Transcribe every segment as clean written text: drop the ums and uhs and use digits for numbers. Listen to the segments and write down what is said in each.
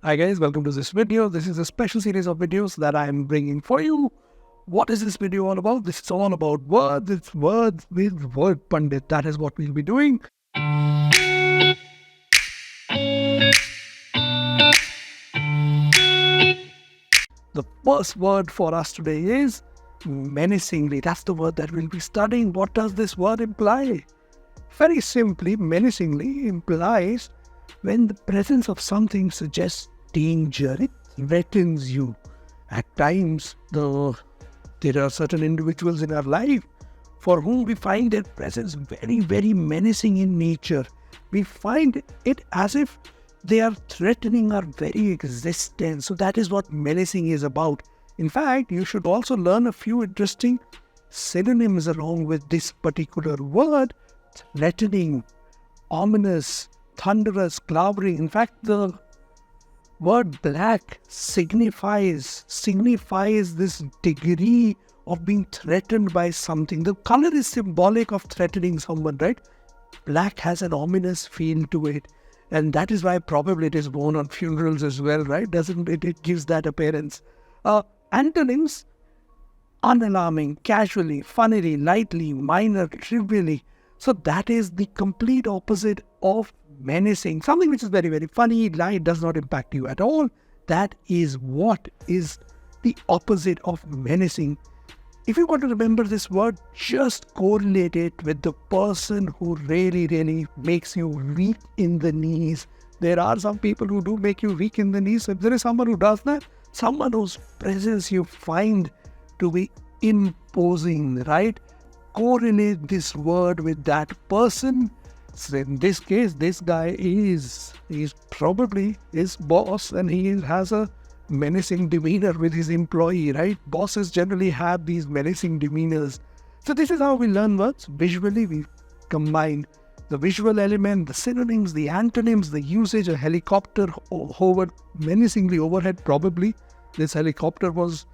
Hi guys, welcome to this video. This is a special series of videos that I am bringing for you. What is this video all about? This is all about words. It's words with Wordpandit. That is what we'll be doing. The first word for us today is menacingly. That's the word that we'll be studying. What does this word imply? Very simply, menacingly implies when the presence of something suggests danger, it threatens you. At times, there are certain individuals in our life for whom we find their presence very, very menacing in nature. We find it as if they are threatening our very existence. So that is what menacing is about. In fact, you should also learn a few interesting synonyms along with this particular word: threatening, ominous, thunderous, glowering. In fact, the word black signifies this degree of being threatened by something. The color is symbolic of threatening someone, right? Black has an ominous feel to it. And that is why probably it is worn on funerals as well, right? Doesn't it? It gives that appearance. Antonyms: unalarming, casually, funnily, lightly, minor, trivially. So that is the complete opposite of menacing. Something which is very, very funny, light, does not impact you at all. That is what is the opposite of menacing. If you want to remember this word, just correlate it with the person who really, really makes you weak in the knees. There are some people who do make you weak in the knees. So if there is someone who does that, someone whose presence you find to be imposing, right? Correlate this word with that person. So in this case, this guy is probably his boss, and he has a menacing demeanor with his employee, right? Bosses generally have these menacing demeanors. So this is how we learn words. Visually, we combine the visual element, the synonyms, the antonyms, the usage. A helicopter hovered menacingly overhead. Probably this helicopter was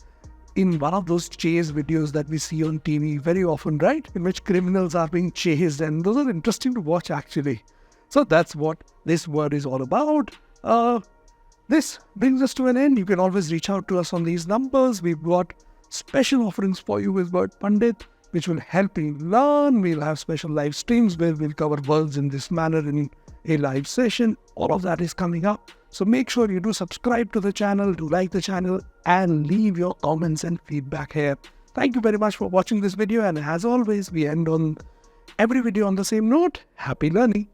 in one of those chase videos that we see on TV very often, right? In which criminals are being chased, and those are interesting to watch actually. So that's what this word is all about. This brings us to an end. You can always reach out to us on these numbers. We've got special offerings for you with Wordpandit, which will help you learn. We'll have special live streams where we'll cover words in this manner in a live session. All of that is coming up. So make sure you do subscribe to the channel, do like the channel, and leave your comments and feedback here. Thank you very much for watching this video. And as always, we end on every video on the same note. Happy learning.